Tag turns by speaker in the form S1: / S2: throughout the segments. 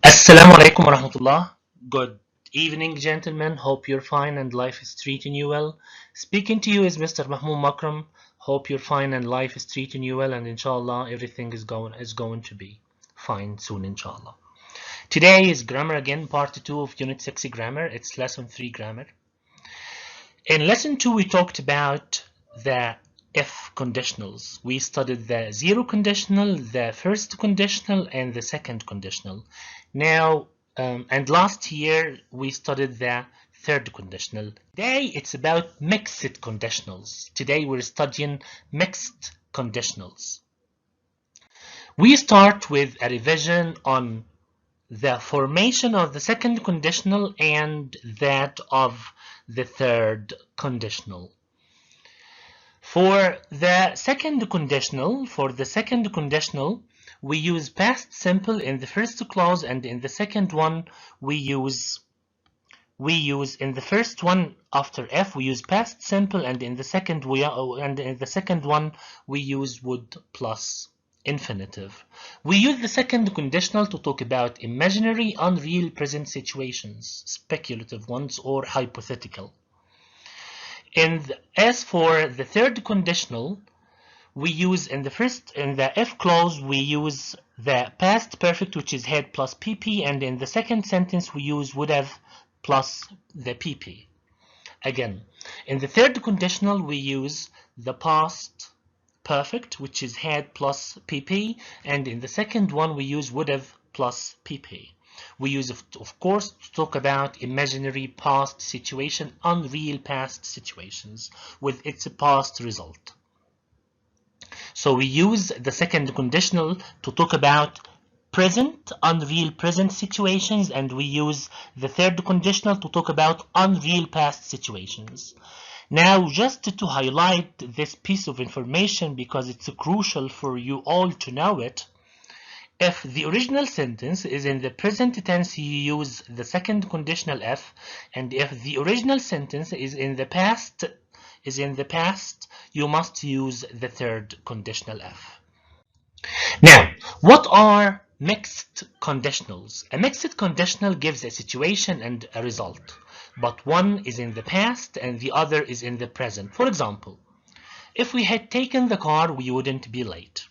S1: Assalamu alaikum wa rahmatullah. Good evening, gentlemen. Hope you're fine and life is treating you well. Speaking to you is Mr. Mahmoud Makram. Hope you're fine and life is treating you well, and inshallah everything is going to be fine soon, inshallah. Today is grammar again, part 2 of Unit 6 grammar. It's lesson 3 grammar. In lesson 2 we talked about the if conditionals. We studied the zero conditional, the first conditional, and the second conditional. Now, and last year we studied the third conditional. Today it's about mixed conditionals. Today we're studying mixed conditionals. We start with a revision on the formation of the second conditional and that of the third conditional. For the second conditional, we use past simple in the first clause, and in the second one we use in the first one after F we use past simple, and in the second one we use would plus infinitive. We use the second conditional to talk about imaginary, unreal present situations, speculative ones or hypothetical. As for the third conditional, we use in the if clause we use the past perfect, which is had plus pp, and in the second sentence we use would have plus the pp. Again, in the third conditional we use the past perfect, which is had plus pp, and in the second one we use would have plus pp. We use, of course, to talk about imaginary past situation, unreal past situations with its past result. So we use the second conditional to talk about present, unreal present situations, and we use the third conditional to talk about unreal past situations. Now, just to highlight this piece of information because it's crucial for you all to know it, if the original sentence is in the present tense, you use the second conditional F, and if the original sentence is in the past, you must use the third conditional F. Now, what are mixed conditionals? A mixed conditional gives a situation and a result, but one is in the past and the other is in the present. For example, if we had taken the car, we wouldn't be late.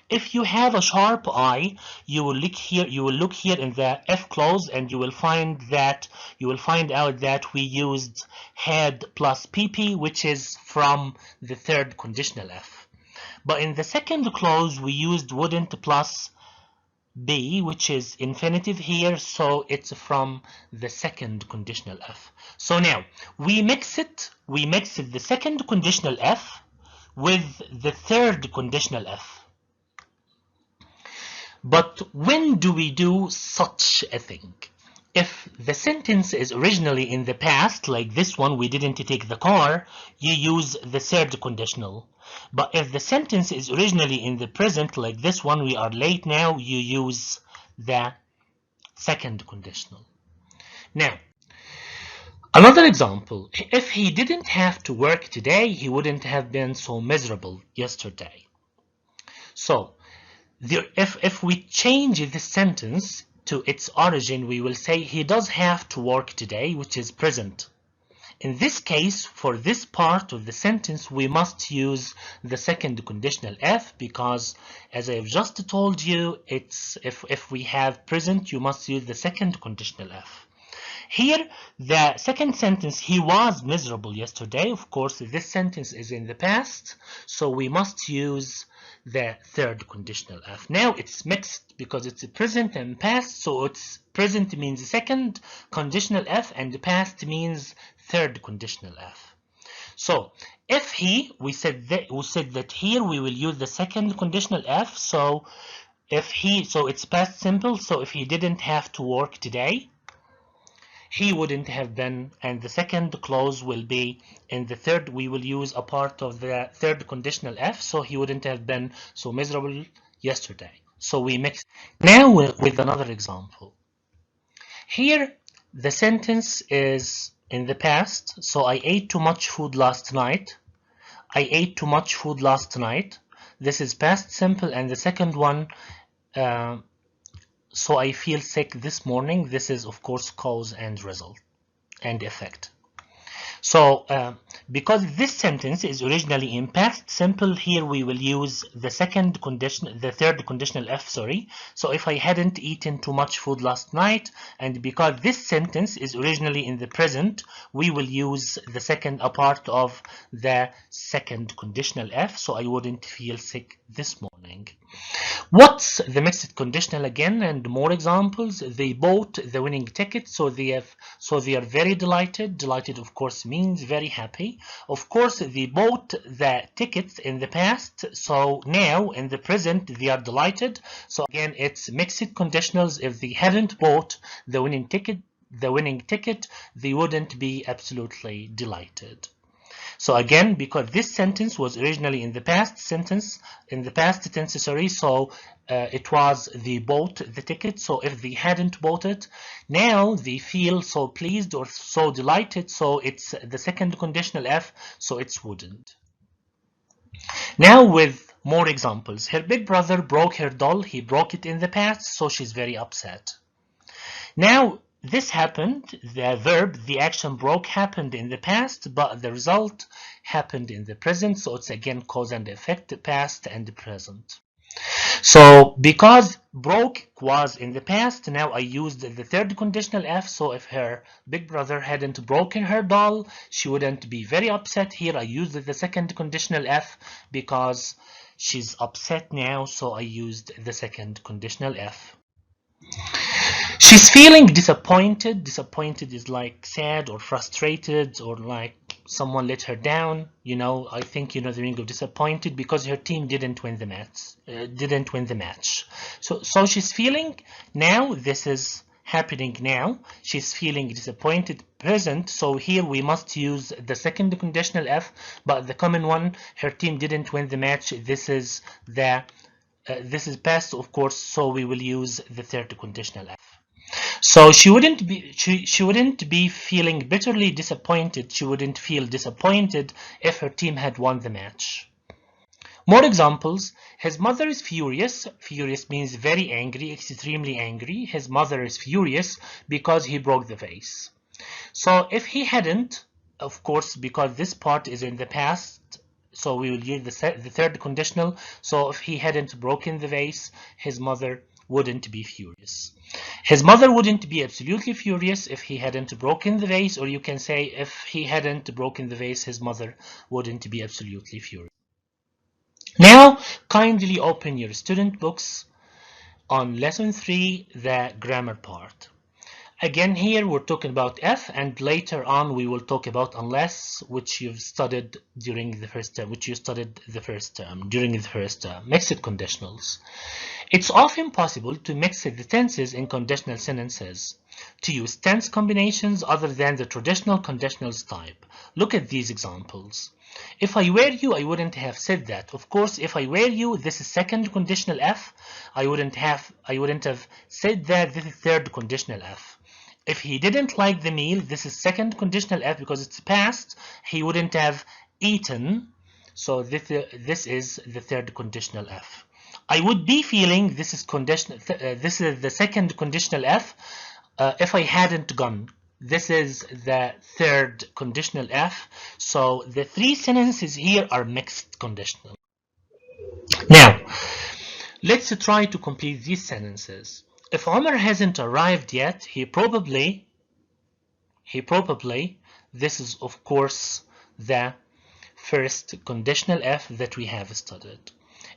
S1: If you have a sharp eye, you will look here in the F clause, and you will find out that we used had plus pp, which is from the third conditional F. But in the second clause we used wouldn't plus be, which is infinitive here, so it's from the second conditional F. So now we mix the second conditional F with the third conditional F. But when do we do such a thing? If the sentence is originally in the past, like this one, we didn't take the car, you use the third conditional. But if the sentence is originally in the present, like this one, we are late now, you use the second conditional. Now, another example, if he didn't have to work today, he wouldn't have been so miserable yesterday. So, if we change this sentence to its origin, we will say he does have to work today, which is present. In this case, for this part of the sentence, we must use the second conditional F because, as I have just told you, it's if we have present, you must use the second conditional F. Here, the second sentence, he was miserable yesterday. Of course, this sentence is in the past, so we must use the third conditional F. Now it's mixed because it's present and past, so it's present means second conditional F and the means third conditional F. So if we said that here we will use the second conditional F, so it's past simple, so if he didn't have to work today, he wouldn't have been, and the second clause will be in the third, we will use a part of the third conditional F, so he wouldn't have been so miserable yesterday. So we mix. Now with another example. Here the sentence is in the past, so I ate too much food last night. I ate too much food last night. This is past simple, and the second one so I feel sick this morning. This is of course cause and result and effect. So because this sentence is originally in past simple, here we will use the third conditional F, sorry. So if I hadn't eaten too much food last night, and because this sentence is originally in the present, we will use a part of the second conditional F, so I wouldn't feel sick this morning. What's the mixed conditional again, and more examples? They bought the winning ticket, so they are very delighted. Delighted of course means very happy. Of course they bought the tickets in the past, so now in the present they are delighted. So again, it's mixed conditionals. If they hadn't bought the winning ticket, they wouldn't be absolutely delighted. So again, because this sentence was originally in the past tense, so it was they bought the ticket. So if they hadn't bought it, now they feel so pleased or so delighted, so it's the second conditional F, so it's wouldn't. Now with more examples. Her big brother broke her doll. He broke it in the past, so she's very upset. Now this happened, the verb, the action broke happened in the past, but the result happened in the present, so it's again cause and effect, past and present. So because broke was in the past, now I used the third conditional F, so if her big brother hadn't broken her doll, she wouldn't be very upset. Here I used the second conditional F because she's upset now, so I used the second conditional F. She's feeling disappointed. Disappointed is like sad or frustrated or like someone let her down. You know, I think you know the meaning of disappointed because her team didn't win the match. So she's feeling now. This is happening now. She's feeling disappointed present. So here we must use the second conditional F, but the common one. Her team didn't win the match. This is past, of course. So we will use the third conditional F. So she wouldn't be feeling bitterly disappointed. She wouldn't feel disappointed if her team had won the match. More examples. His mother is furious. Furious means very angry, extremely angry. His mother is furious because he broke the vase. So if he hadn't, of course, because this part is in the past, so we will use the third conditional. So if he hadn't broken the vase, his mother wouldn't be furious. His mother wouldn't be absolutely furious if he hadn't broken the vase, or you can say if he hadn't broken the vase, his mother wouldn't be absolutely furious. Now, kindly open your student books on lesson 3, the grammar part. Again, here we're talking about F, and later on we will talk about unless, which you've studied during the first term, mixed conditionals. It's often possible to mix the tenses in conditional sentences, to use tense combinations other than the traditional conditionals type. Look at these examples. If I were you, I wouldn't have said that. Of course, if I were you, this is second conditional F. I wouldn't have said that. This is third conditional F. If he didn't like the meal, this is second conditional F because it's past. He wouldn't have eaten. So this is the third conditional F. I would be feeling, this is conditional. This is the second conditional F. If I hadn't gone, this is the third conditional F. So the three sentences here are mixed conditional. Now, let's try to complete these sentences. If Omar hasn't arrived yet, he probably, this is of course the first conditional F that we have studied.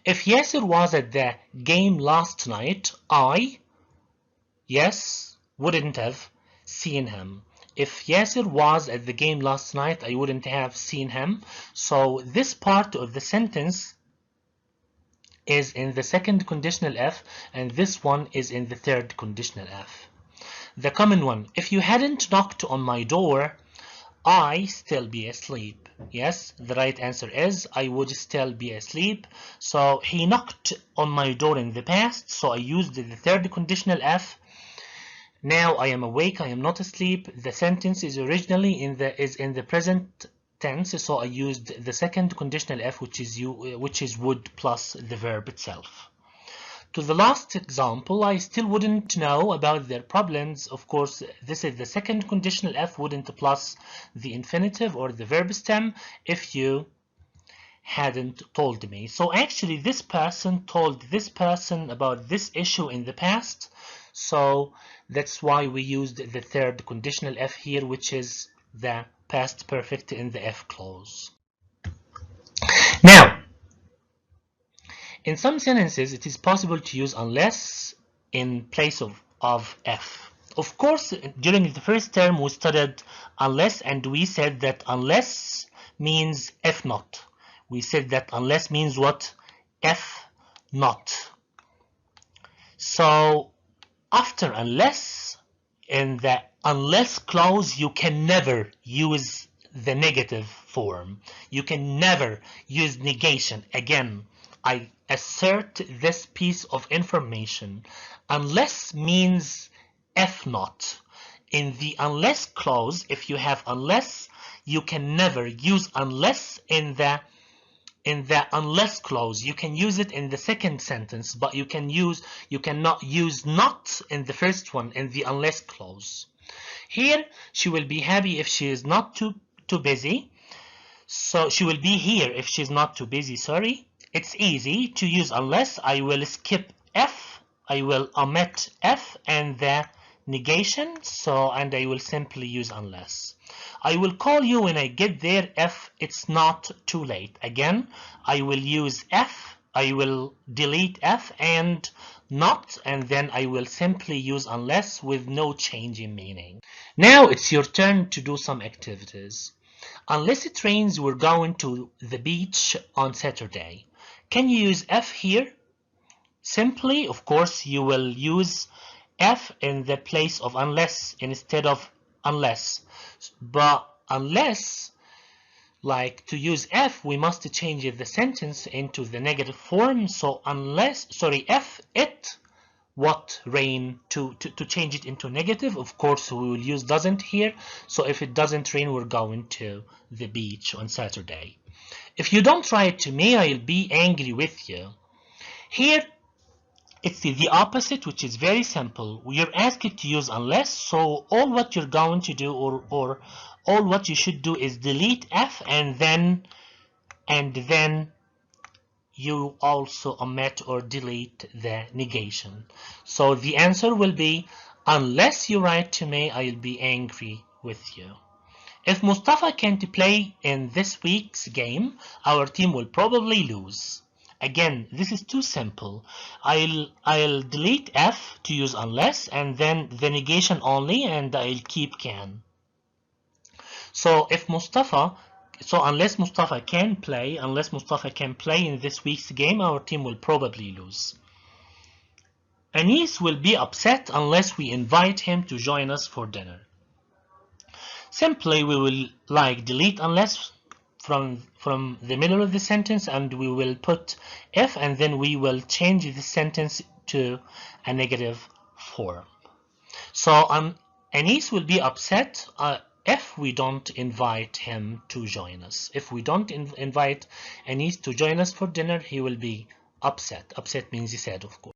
S1: If Yasser was at the game last night, I, yes, wouldn't have seen him. If Yasser was at the game last night, I wouldn't have seen him. So this part of the sentence is in the second conditional F, and this one is in the third conditional F. The common one, if you hadn't knocked on my door, I still be asleep. Yes, the right answer is I would still be asleep. So he knocked on my door in the past, so I used the third conditional F. Now I am awake, I am not asleep. The sentence is originally in the present tense, so I used the second conditional F, which is would plus the verb itself. to the last example, I still wouldn't know about their problems. Of course, this is the second conditional F wouldn't plus the infinitive or the verb stem if you hadn't told me. So actually this person told this person about this issue in the past, so that's why we used the third conditional F here, which is the past perfect in the F clause. Now, in some sentences, it is possible to use unless in place of F. Of course, during the first term, we studied unless, and we said that unless means F not. We said that unless means what? F not. So, after unless, in the unless clause, you can never use the negative form. You can never use negation. Again, I assert this piece of information. Unless means F not. In the unless clause, if you have unless, you can never use unless in the unless clause. You can use it in the second sentence, but you cannot use not in the first one, in the unless clause. Here, she will be happy if she is not too busy. So she will be here if she's not too busy, sorry. It's easy to use unless. I will skip F, I will omit F and the negation, and I will simply use unless. I will call you when I get there if it's not too late. Again, I will use F, I will delete F and not, and then I will simply use unless with no change in meaning. Now it's your turn to do some activities. Unless it rains, we're going to the beach on Saturday. Can you use F here? Simply, of course, you will use F in the place of unless instead of unless. But unless, like to use F, we must change the sentence into the negative form. So unless, sorry, F, it, what, rain, to change it into negative, of course, we will use doesn't here. So if it doesn't rain, we're going to the beach on Saturday. If you don't write to me, I'll be angry with you. Here, it's the opposite, which is very simple. You're asked to use unless, so all what you're going to do, or all what you should do, is delete F and then you also omit or delete the negation. So the answer will be, unless you write to me, I'll be angry with you. If Mustafa can't play in this week's game, our team will probably lose. Again, this is too simple. I'll delete F to use unless, and then the negation only, and I'll keep can. So unless Mustafa can play in this week's game, our team will probably lose. Anis will be upset unless we invite him to join us for dinner. Simply, we will delete unless from the middle of the sentence, and we will put F, and then we will change the sentence to a negative form. So Anis will be upset if we don't invite him to join us. If we don't invite Anis to join us for dinner, he will be upset. Upset means sad, of course.